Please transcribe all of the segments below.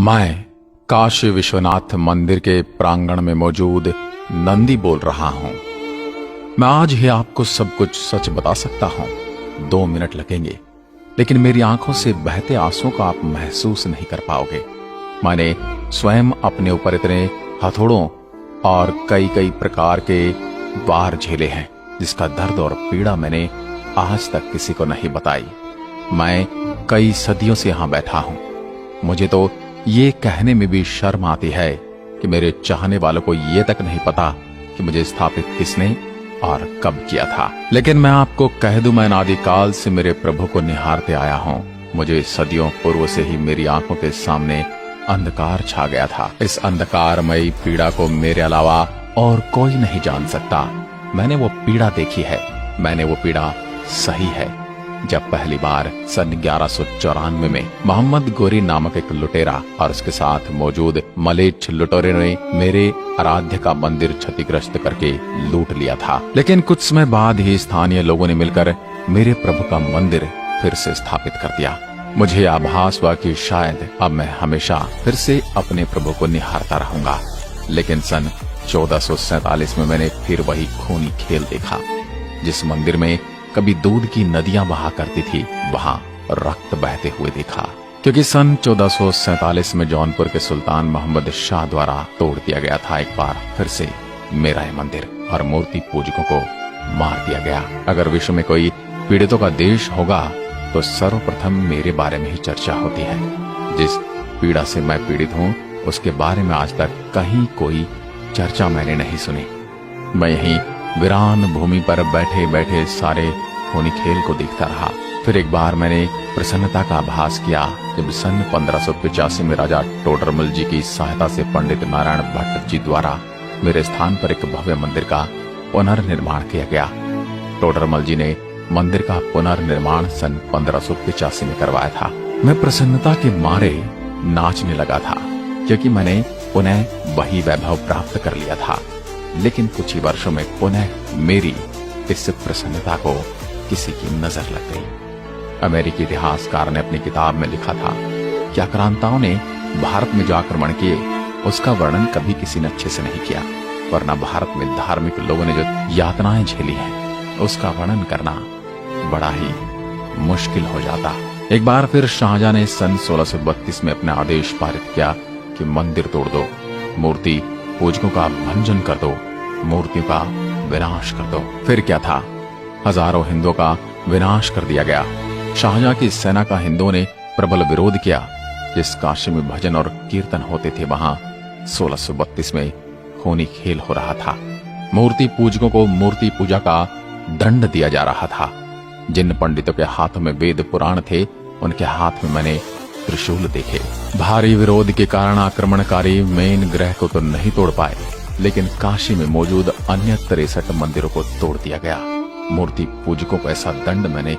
मैं काशी विश्वनाथ मंदिर के प्रांगण में मौजूद नंदी बोल रहा हूं। मैं आज ही आपको सब कुछ सच बता सकता हूं। 2 मिनट लगेंगे, लेकिन मेरी आंखों से बहते आंसुओं को आप महसूस नहीं कर पाओगे। मैंने स्वयं अपने ऊपर इतने हथौड़ों और कई कई प्रकार के वार झेले हैं, जिसका दर्द और पीड़ा मैंने आज तक किसी को नहीं बताई। मैं कई सदियों से यहां बैठा हूं। मुझे तो ये कहने में भी शर्म आती है कि मेरे चाहने वालों को ये तक नहीं पता कि मुझे स्थापित किसने और कब किया था। लेकिन मैं आपको कह दूं, मैं अनादिकाल से मेरे प्रभु को निहारते आया हूं। मुझे सदियों पूर्व से ही मेरी आंखों के सामने अंधकार छा गया था। इस अंधकारमयी पीड़ा को मेरे अलावा और कोई नहीं जान सकता। मैंने वो पीड़ा देखी है। मैंने वो पीड़ा सही है। जब पहली बार सन 1194 में मोहम्मद गोरी नामक एक लुटेरा और उसके साथ मौजूद मलेच्छ लुटेरे ने मेरे आराध्य का मंदिर क्षतिग्रस्त करके लूट लिया था। लेकिन कुछ समय बाद ही स्थानीय लोगों ने मिलकर मेरे प्रभु का मंदिर फिर से स्थापित कर दिया। मुझे आभास हुआ कि शायद अब मैं हमेशा फिर से अपने प्रभु को निहारता रहूंगा। लेकिन सन 1447 में मैंने फिर वही खूनी खेल देखा। जिस मंदिर में कभी दूध की नदियां बहा करती थी, वहां रक्त बहते हुए देखा। क्योंकि सन 1447 में जौनपुर के सुल्तान मोहम्मद शाह द्वारा तोड़ दिया गया था एक बार फिर से मेरा यह मंदिर, और मूर्ति पूजकों को मार दिया गया। अगर विश्व में कोई पीड़ितों का देश होगा तो सर्वप्रथम मेरे बारे में ही चर्चा होती है। जिस पीड़ा से मैं पीड़ित हूँ, उसके बारे में आज तक कहीं कोई चर्चा मैंने नहीं सुनी। मैं यहीं वीरान भूमि पर बैठे बैठे सारे खूनी खेल को देखता रहा। फिर एक बार मैंने प्रसन्नता का आभास किया जब सन 1585 में राजा टोडरमल जी की सहायता से पंडित नारायण भट्ट जी द्वारा मेरे स्थान पर एक भव्य मंदिर का पुनर्निर्माण किया गया। टोडरमल जी ने मंदिर का पुनर्निर्माण सन 1585 में करवाया था। मैं प्रसन्नता के मारे नाचने लगा था, क्योंकि मैंने पुनः वही वैभव प्राप्त कर लिया था। लेकिन कुछ ही वर्षों में पुनः मेरी इस प्रसन्नता को किसी की नजर लग गई। अमेरिकी इतिहासकार ने अपनी किताब में लिखा था कि आक्रांताओं ने भारत में जो आक्रमण किए, उसका वर्णन कभी किसी ने अच्छे से नहीं किया, वरना भारत में धार्मिक लोगों ने जो यातनाएं झेली हैं, उसका वर्णन करना बड़ा ही मुश्किल हो जाता। एक बार फिर शाहजहां ने सन 1632 में अपना आदेश पारित किया कि मंदिर तोड़ दो, मूर्ति पूजकों का भंजन कर दो, मूर्तियों का विनाश कर दो। फिर क्या था, हजारों हिंदुओं का विनाश कर दिया गया। शाहजहां की सेना का हिंदुओं ने प्रबल विरोध किया। जिस काशी में भजन और कीर्तन होते थे, वहां 1632 में खूनी खेल हो रहा था। मूर्ति पूजकों को मूर्ति पूजा का दंड दिया जा रहा था। जिन पंडितों के हाथों में वेद पुराण थे, उनके हाथ में मैंने त्रिशूल देखे। भारी विरोध के कारण आक्रमणकारी मेन ग्रह को तो नहीं तोड़ पाए, लेकिन काशी में मौजूद अन्य 63 मंदिरों को तोड़ दिया गया। मूर्ति पूजकों को ऐसा दंड मैंने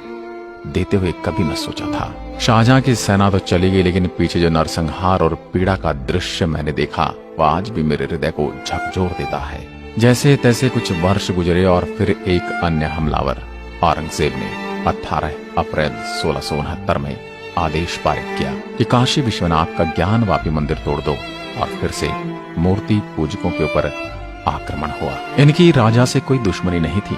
देते हुए कभी न सोचा था। शाहजहां की सेना तो चली गई, लेकिन पीछे जो नरसंहार और पीड़ा का दृश्य मैंने देखा, वह आज भी मेरे हृदय को झकझोर देता है। जैसे तैसे कुछ वर्ष गुजरे और फिर एक अन्य हमलावर औरंगजेब ने 18 अप्रैल 1669 में आदेश पारित किया कि काशी विश्वनाथ का ज्ञानवापी मंदिर तोड़ दो, और फिर से मूर्ति पूजकों के ऊपर आक्रमण हुआ। इनकी राजा से कोई दुश्मनी नहीं थी,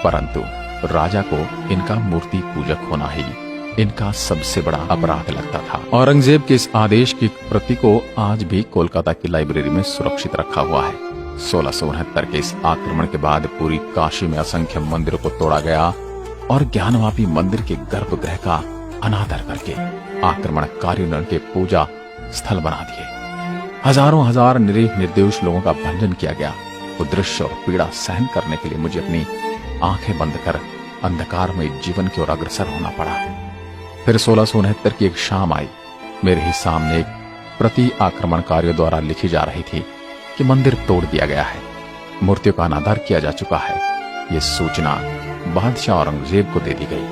परंतु राजा को इनका मूर्ति पूजक होना ही इनका सबसे बड़ा अपराध लगता था। औरंगजेब के इस आदेश की प्रति को आज भी कोलकाता की लाइब्रेरी में सुरक्षित रखा हुआ है। 1669 के इस आक्रमण के बाद पूरी काशी में असंख्य मंदिरों को तोड़ा गया और ज्ञानवापी मंदिर के गर्भगृह का अनादर करके आक्रमणकारियों ने उनके पूजा स्थल बना दिए। हजारों हजार निरीह निर्दोष लोगों का भंजन किया गया। वो दृश्य और पीड़ा सहन करने के लिए मुझे अपनी आंखें बंद कर अंधकार में जीवन की ओर अग्रसर होना पड़ा। फिर 1669 की एक शाम आई। मेरे ही सामने एक प्रति आक्रमणकारियों द्वारा लिखी जा रही थी कि मंदिर तोड़ दिया गया है, मूर्तियों का अनादर किया जा चुका है। ये सूचना बादशाह औरंगजेब को दे दी गई,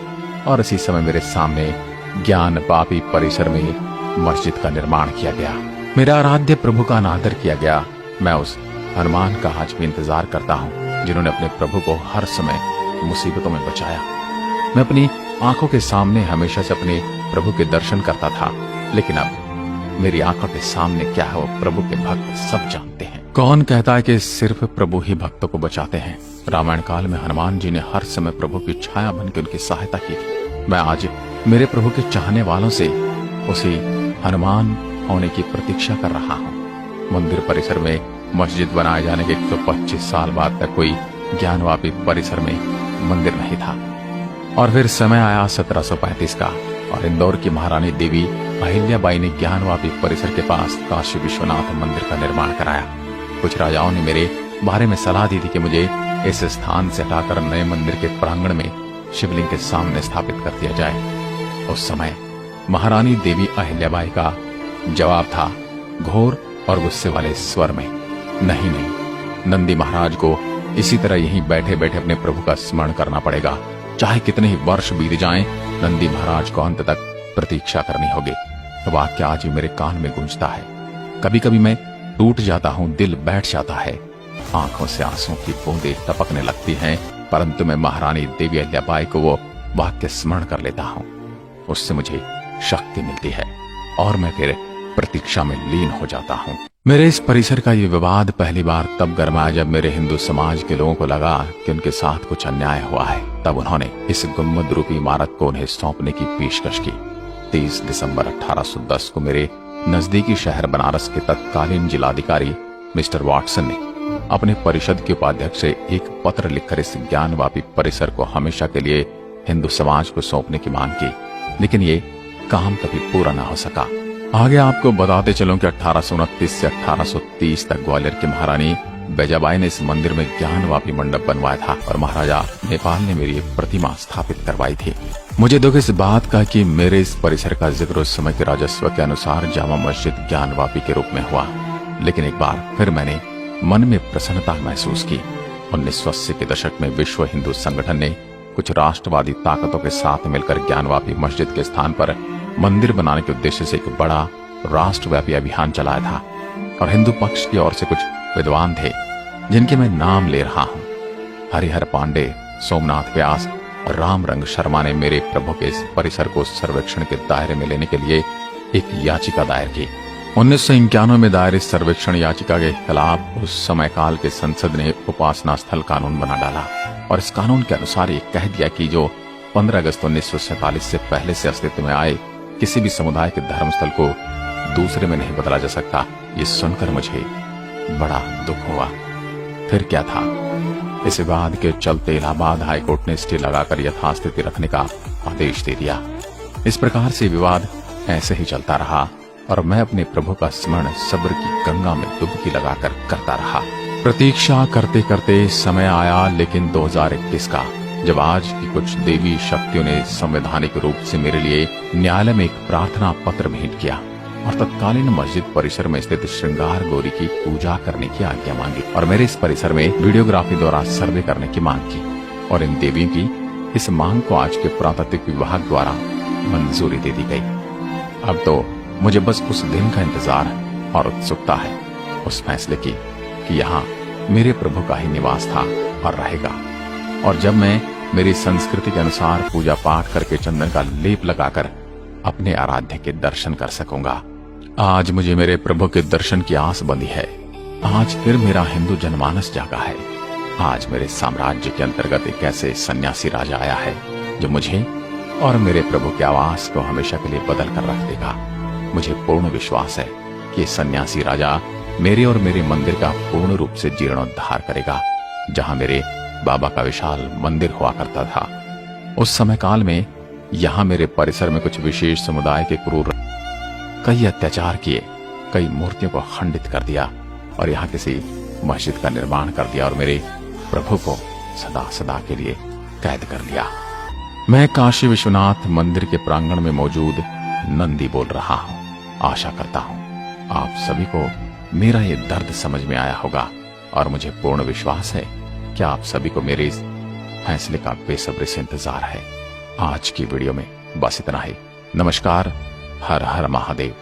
और इसी समय मेरे सामने ज्ञान पापी परिसर में मस्जिद का निर्माण किया गया। मेरा आराध्य प्रभु का अनादर किया गया। मैं उस हनुमान का आज भी इंतजार करता हूँ, जिन्होंने अपने प्रभु को हर समय मुसीबतों में बचाया। मैं अपनी आंखों के सामने हमेशा से अपने प्रभु के दर्शन करता था, लेकिन अब मेरी आंखों के सामने क्या है वो प्रभु के भक्त सब जानते हैं। कौन कहता है कि सिर्फ प्रभु ही भक्तों को बचाते हैं? रामायण काल में हनुमान जी ने हर समय प्रभु की छाया बनकर उनकी सहायता की थी। मैं आज मेरे प्रभु के चाहने वालों से उसी हनुमान होने की प्रतीक्षा कर रहा हूँ। मंदिर परिसर में मस्जिद बनाए जाने के 125 साल बाद तक कोई ज्ञानवापी परिसर में मंदिर नहीं था, और फिर समय आया 1735 का, और इंदौर की महारानी देवी अहिल्याबाई ने ज्ञानवापी परिसर के पास काशी विश्वनाथ मंदिर का निर्माण कराया। कुछ राजाओं ने मेरे बारे में सलाह दी थी कि मुझे इस स्थान से हटाकर नए मंदिर के प्रांगण में शिवलिंग के सामने स्थापित कर दिया जाए। उस समय महारानी देवी अहिल्याबाई का जवाब था घोर और गुस्से वाले स्वर में, नहीं नहीं, नंदी महाराज को इसी तरह यहीं बैठे बैठे अपने प्रभु का स्मरण करना पड़ेगा। चाहे कितने ही वर्ष बीत जाएं, नंदी महाराज को अंत तक प्रतीक्षा करनी होगी। तो वाक्य आज भी मेरे कान में गूंजता है। कभी कभी मैं टूट जाता हूँ, दिल बैठ जाता है, आंखों से आंसुओं की बूंदें टपकने लगती हैं, परंतु मैं महारानी देवी अहिल्याबाई को वो वाक्य स्मरण कर लेता हूँ। उससे मुझे शक्ति मिलती है और मैं फिर प्रतीक्षा में लीन हो जाता हूँ। मेरे इस परिसर का ये विवाद पहली बार तब गरमाया जब मेरे हिंदू समाज के लोगों को लगा कि उनके साथ कुछ अन्याय हुआ है। तब उन्होंने इस गुम्बद रूपी इमारत को उन्हें सौंपने की पेशकश की। 30 दिसंबर 1810 को मेरे नजदीकी शहर बनारस के तत्कालीन जिलाधिकारी मिस्टर वाटसन ने अपने परिषद के उपाध्यक्ष से एक पत्र लिखकर इस ज्ञानवापी परिसर को हमेशा के लिए हिंदू समाज को सौंपने की मांग की, लेकिन ये काम कभी पूरा न हो सका। आगे आपको बताते चलूं कि 1829 से 1830 तक ग्वालियर की महारानी बैजाबाई ने इस मंदिर में ज्ञानवापी मंडप बनवाया था और महाराजा नेपाल ने मेरी एक प्रतिमा स्थापित करवाई थी। मुझे दुख इस बात का कि मेरे इस परिसर का जिक्र उस समय के राजस्व के अनुसार जामा मस्जिद ज्ञानवापी के रूप में हुआ, लेकिन एक बार फिर मैंने मन में प्रसन्नता महसूस की। 1980 के दशक में विश्व हिंदू संगठन ने कुछ राष्ट्रवादी ताकतों के साथ मिलकर ज्ञानवापी मस्जिद के स्थान पर मंदिर बनाने के उद्देश्य से एक बड़ा राष्ट्रव्यापी अभियान चलाया था, और हिंदू पक्ष की ओर से कुछ विद्वान थे जिनके मैं नाम ले रहा हूँ। हरिहर पांडे, सोमनाथ व्यास और रामरंग शर्मा ने मेरे प्रभु के इस परिसर को सर्वेक्षण के दायरे में लेने के लिए एक याचिका दायर की। 1991 में दायर इस सर्वेक्षण याचिका के खिलाफ उस समय काल के संसद ने उपासना स्थल कानून बना डाला, और इस कानून के अनुसार ये कह दिया कि जो 15 अगस्त 1947 से पहले से अस्तित्व में आए किसी भी समुदाय के धर्मस्थल को दूसरे में नहीं बदला जा सकता। ये सुनकर मुझे बड़ा दुख हुआ। फिर क्या था, इस विवाद के चलते इलाहाबाद हाईकोर्ट ने स्टे लगाकर यथास्थिति रखने का आदेश दे दिया। इस प्रकार से विवाद ऐसे ही चलता रहा और मैं अपने प्रभु का स्मरण सब्र की गंगा में डुबकी लगाकर करता रहा। प्रतीक्षा करते करते समय आया, लेकिन 2021 का, जब आज की कुछ देवी शक्तियों ने संवैधानिक रूप से मेरे लिए न्यायालय में एक प्रार्थना पत्र भेंट किया और तत्कालीन मस्जिद परिसर में स्थित श्रृंगार गौरी की पूजा करने की आज्ञा मांगी और मेरे इस परिसर में वीडियोग्राफी द्वारा सर्वे करने की मांग की, और इन देवियों की इस मांग को आज के पुरातत्व विभाग द्वारा मंजूरी दे दी गई। अब तो मुझे बस उस दिन का इंतजार और उत्सुकता है, उस फैसले की कि यहाँ मेरे प्रभु का ही निवास था और रहेगा, और जब मैं मेरी संस्कृति के अनुसार पूजा पाठ करके चंदन का लेप लगाकर अपने आराध्य के दर्शन कर सकूंगा। आज मुझे मेरे प्रभु के दर्शन की आस बंधी है। आज फिर मेरा हिंदू जनमानस जागा है। आज मेरे साम्राज्य के अंतर्गत एक ऐसे सन्यासी राजा आया है जो मुझे और मेरे प्रभु के आवास को हमेशा के लिए बदल कर रख देगा। मुझे पूर्ण विश्वास है कि सन्यासी राजा मेरे और मेरे मंदिर का पूर्ण रूप से जीर्णोद्धार करेगा। जहां मेरे बाबा का विशाल मंदिर हुआ करता था, उस समय काल में यहाँ मेरे परिसर में कुछ विशेष समुदाय के क्रूर कई अत्याचार किए, कई मूर्तियों को खंडित कर दिया और यहाँ किसी मस्जिद का निर्माण कर दिया और मेरे प्रभु को सदा सदा के लिए कैद कर लिया। मैं काशी विश्वनाथ मंदिर के प्रांगण में मौजूद नंदी बोल रहा हूँ। आशा करता हूँ आप सभी को मेरा ये दर्द समझ में आया होगा और मुझे पूर्ण विश्वास है कि आप सभी को मेरे इस फैसले का बेसब्री से इंतजार है। आज की वीडियो में बस इतना ही। नमस्कार। हर हर महादेव।